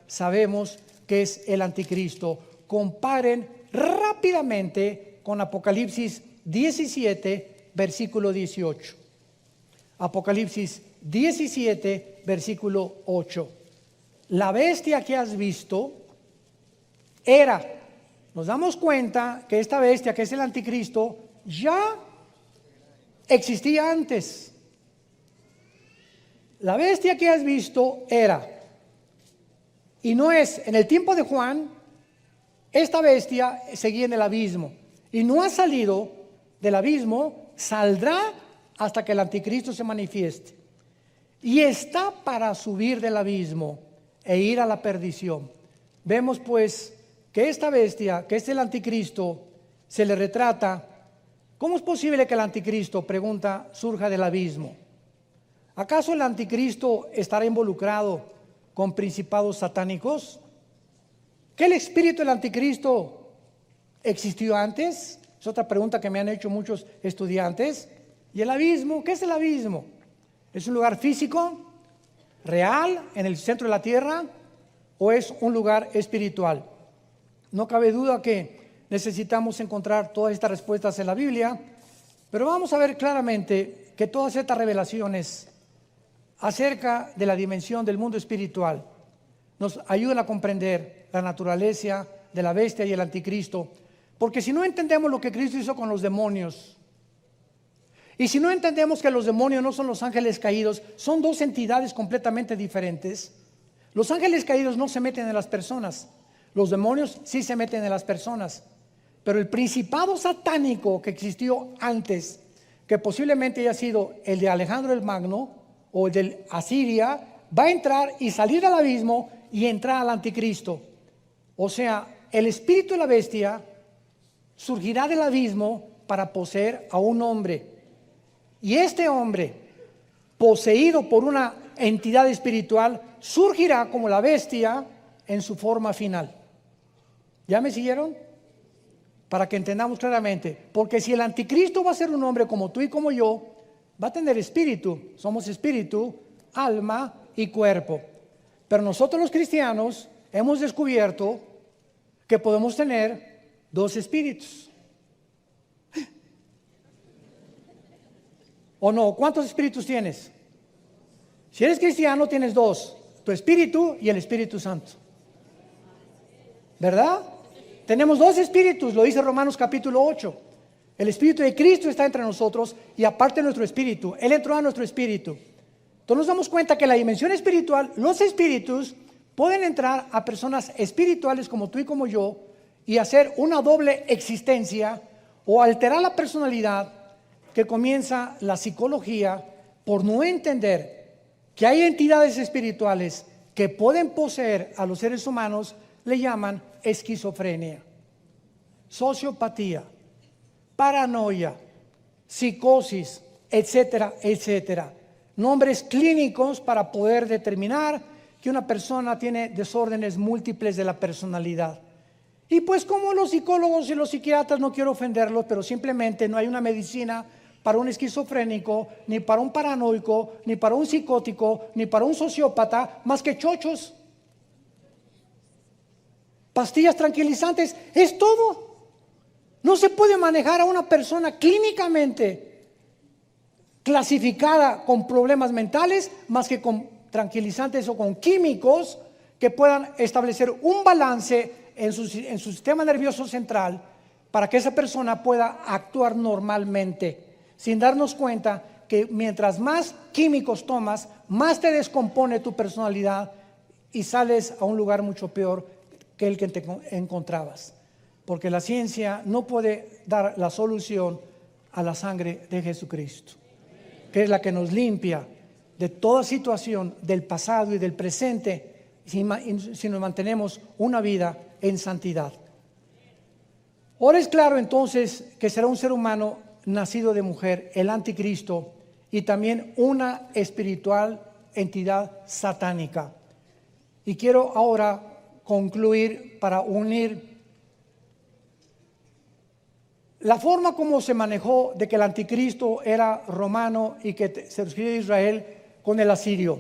sabemos que es el anticristo. Comparen rápidamente con Apocalipsis 17, versículo 18. Apocalipsis 17, versículo 8. La bestia que has visto era. Nos damos cuenta que esta bestia, que es el anticristo, ya existía antes. La bestia que has visto era. Y no es, en el tiempo de Juan, esta bestia seguía en el abismo. Y no ha salido del abismo, saldrá hasta que el anticristo se manifieste. Y está para subir del abismo e ir a la perdición. Vemos pues que esta bestia, que es el anticristo, se le retrata. ¿Cómo es posible que el anticristo, pregunta, surja del abismo? ¿Acaso el anticristo estará involucrado con principados satánicos? ¿Que el espíritu del anticristo existió antes? Es otra pregunta que me han hecho muchos estudiantes. ¿Y el abismo? ¿Qué es el abismo? ¿Es un lugar físico, real, en el centro de la tierra, o es un lugar espiritual? No cabe duda que necesitamos encontrar todas estas respuestas en la Biblia, pero vamos a ver claramente que todas estas revelaciones acerca de la dimensión del mundo espiritual nos ayudan a comprender la naturaleza de la bestia y el anticristo, porque si no entendemos lo que Cristo hizo con los demonios, y si no entendemos que los demonios no son los ángeles caídos, son dos entidades completamente diferentes. Los ángeles caídos no se meten en las personas, los demonios sí se meten en las personas, pero el principado satánico que existió antes, que posiblemente haya sido el de Alejandro el Magno o el de Asiria, va a entrar y salir al abismo y entrar al anticristo. O sea, el espíritu de la bestia surgirá del abismo para poseer a un hombre. Y este hombre, poseído por una entidad espiritual, surgirá como la bestia en su forma final. ¿Ya me siguieron? Para que entendamos claramente. Porque si el anticristo va a ser un hombre como tú y como yo, va a tener espíritu. Somos espíritu, alma y cuerpo. Pero nosotros los cristianos hemos descubierto que podemos tener dos espíritus. ¿O no? ¿Cuántos espíritus tienes? Si eres cristiano tienes dos, tu espíritu y el Espíritu Santo. ¿Verdad? Tenemos dos espíritus, lo dice Romanos capítulo 8. El Espíritu de Cristo está entre nosotros y aparte nuestro espíritu. Él entró a nuestro espíritu. Entonces nos damos cuenta que en la dimensión espiritual, los espíritus pueden entrar a personas espirituales como tú y como yo y hacer una doble existencia o alterar la personalidad, que comienza la psicología por no entender que hay entidades espirituales que pueden poseer a los seres humanos. Le llaman esquizofrenia, sociopatía, paranoia, psicosis, etcétera, etcétera. Nombres clínicos para poder determinar que una persona tiene desórdenes múltiples de la personalidad. Y pues como los psicólogos y los psiquiatras, no quiero ofenderlos, pero simplemente no hay una medicina para un esquizofrénico, ni para un paranoico, ni para un psicótico, ni para un sociópata, más que chochos, pastillas tranquilizantes, es todo. No se puede manejar a una persona clínicamente clasificada con problemas mentales más que con tranquilizantes o con químicos que puedan establecer un balance en su sistema nervioso central para que esa persona pueda actuar normalmente, sin darnos cuenta que mientras más químicos tomas, más te descompone tu personalidad y sales a un lugar mucho peor que el que te encontrabas. Porque la ciencia no puede dar la solución a la sangre de Jesucristo, que es la que nos limpia de toda situación del pasado y del presente, si nos mantenemos una vida en santidad. Ahora es claro entonces que será un ser humano nacido de mujer, el anticristo, y también una espiritual entidad satánica. Y quiero ahora concluir para unir la forma como se manejó de que el anticristo era romano y que se refiere a Israel con el asirio.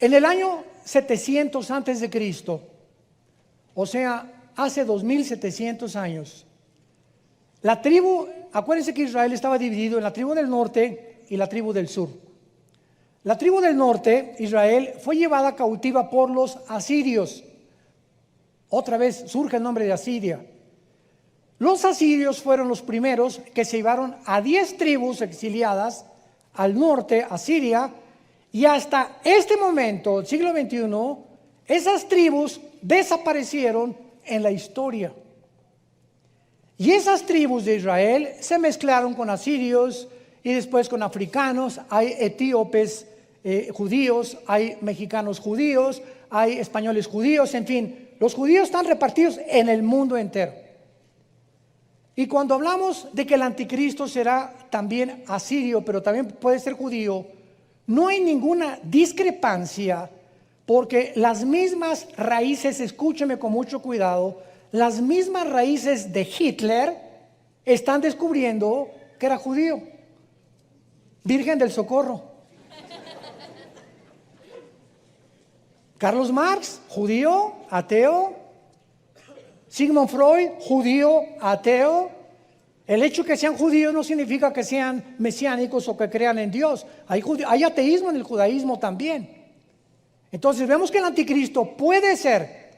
En el año 700 antes de Cristo, o sea, hace 2700 años, la tribu, acuérdense que Israel estaba dividido en la tribu del norte y la tribu del sur. La tribu del norte, Israel, fue llevada cautiva por los asirios. Otra vez surge el nombre de Asiria. Los asirios fueron los primeros que se llevaron a 10 tribus exiliadas al norte, a Siria, y hasta este momento, el siglo XXI, esas tribus desaparecieron en la historia. Y esas tribus de Israel se mezclaron con asirios y después con africanos. Hay etíopes judíos, hay mexicanos judíos, hay españoles judíos, en fin, los judíos están repartidos en el mundo entero. Y cuando hablamos de que el anticristo será también asirio, pero también puede ser judío, no hay ninguna discrepancia, porque las mismas raíces, escúcheme con mucho cuidado, las mismas raíces de Hitler están descubriendo que era judío. Virgen del Socorro. Carlos Marx, judío, ateo. Sigmund Freud, judío, ateo. El hecho que sean judíos no significa que sean mesiánicos o que crean en Dios. Hay ateísmo en el judaísmo también. Entonces vemos que el anticristo puede ser,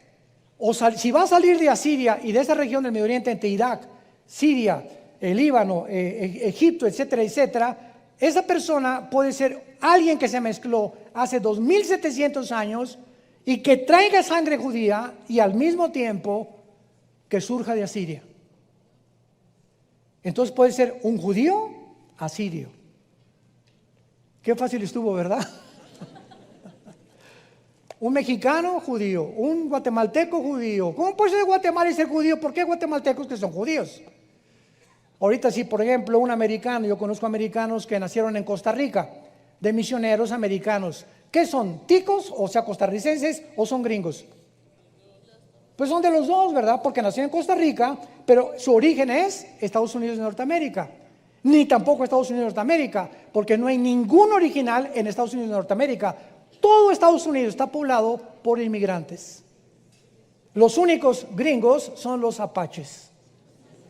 si va a salir de Asiria y de esa región del Medio Oriente entre Irak, Siria, el Líbano, Egipto, etcétera, etcétera, esa persona puede ser alguien que se mezcló hace 2700 años y que traiga sangre judía y al mismo tiempo que surja de Asiria. Entonces puede ser un judío asirio. Qué fácil estuvo, ¿verdad? Un mexicano judío, un guatemalteco judío. ¿Cómo puede ser de Guatemala y ser judío? ¿Por qué hay guatemaltecos que son judíos? Ahorita sí, por ejemplo, un americano, yo conozco americanos que nacieron en Costa Rica, de misioneros americanos. ¿Qué son? ¿Ticos, o sea, costarricenses, o son gringos? Pues son de los dos, ¿verdad? Porque nacieron en Costa Rica, pero su origen es Estados Unidos de Norteamérica. Ni tampoco Estados Unidos de Norteamérica, porque no hay ningún original en Estados Unidos de Norteamérica. Todo Estados Unidos está poblado por inmigrantes. Los únicos gringos son los apaches,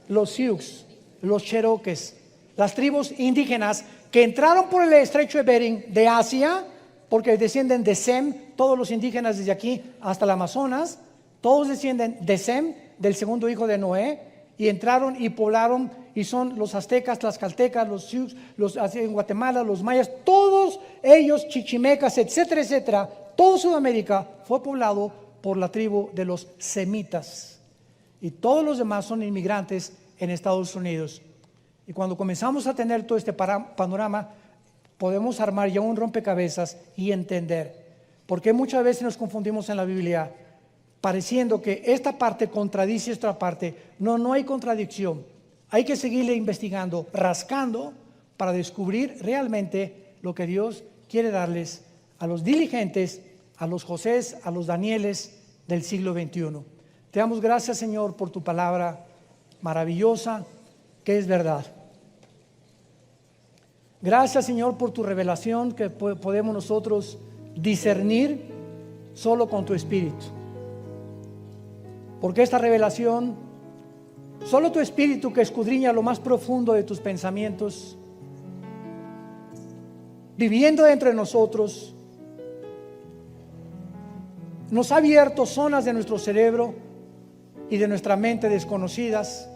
los sioux, los cherokees, las tribus indígenas que entraron por el estrecho de Bering de Asia, porque descienden de Sem, todos los indígenas desde aquí hasta el Amazonas, todos descienden de Sem, del segundo hijo de Noé, y entraron y poblaron, y son los aztecas, tlaxcaltecas, los sioux, en Guatemala, los mayas, todos ellos, chichimecas, etcétera, etcétera. Todo Sudamérica fue poblado por la tribu de los semitas, y todos los demás son inmigrantes en Estados Unidos. Y cuando comenzamos a tener todo este panorama, podemos armar ya un rompecabezas y entender, porque muchas veces nos confundimos en la Biblia, pareciendo que esta parte contradice esta parte. No hay contradicción. Hay que seguirle investigando, rascando, para descubrir realmente lo que Dios quiere darles a los diligentes, a los Josés, a los Danieles del siglo XXI. Te damos gracias, Señor, por tu palabra maravillosa, que es verdad. Gracias, Señor, por tu revelación que podemos nosotros discernir solo con tu Espíritu. Porque esta revelación, solo tu Espíritu, que escudriña lo más profundo de tus pensamientos, viviendo dentro de nosotros, nos ha abierto zonas de nuestro cerebro y de nuestra mente desconocidas,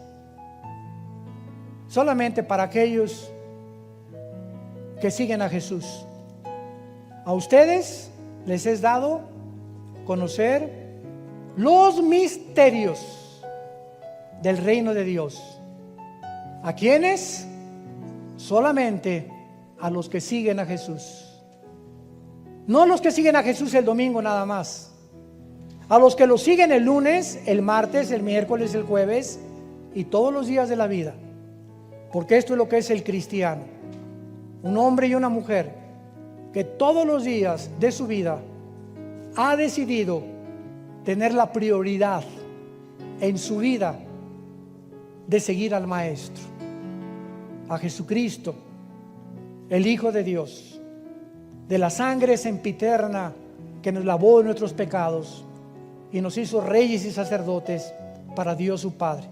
solamente para aquellos que siguen a Jesús. A ustedes les es dado conocer los misterios del reino de Dios. ¿A quiénes? Solamente a los que siguen a Jesús. No a los que siguen a Jesús el domingo nada más. A los que lo siguen el lunes, el martes, el miércoles, el jueves y todos los días de la vida. Porque esto es lo que es el cristiano. Un hombre y una mujer que todos los días de su vida ha decidido tener la prioridad en su vida de seguir al Maestro, a Jesucristo, el Hijo de Dios, de la sangre sempiterna que nos lavó de nuestros pecados y nos hizo reyes y sacerdotes para Dios su Padre.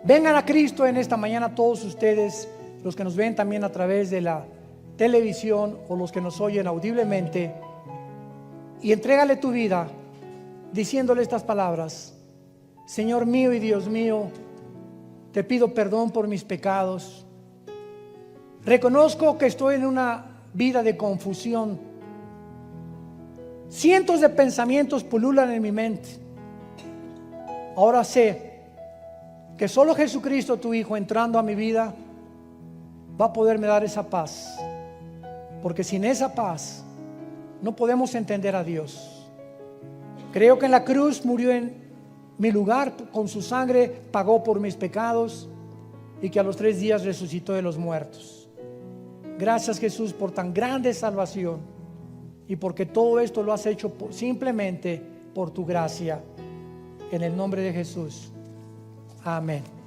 Vengan a Cristo en esta mañana todos ustedes, los que nos ven también a través de la televisión o los que nos oyen audiblemente, y entrégale tu vida diciéndole estas palabras: Señor mío y Dios mío, te pido perdón por mis pecados. Reconozco que estoy en una vida de confusión. Cientos de pensamientos pululan en mi mente. Ahora sé que solo Jesucristo, tu Hijo, entrando a mi vida, va a poderme dar esa paz. Porque sin esa paz no podemos entender a Dios. Creo que en la cruz murió en mi lugar, con su sangre pagó por mis pecados, y que a los 3 días resucitó de los muertos. Gracias, Jesús, por tan grande salvación, y porque todo esto lo has hecho simplemente por tu gracia. En el nombre de Jesús. Amén.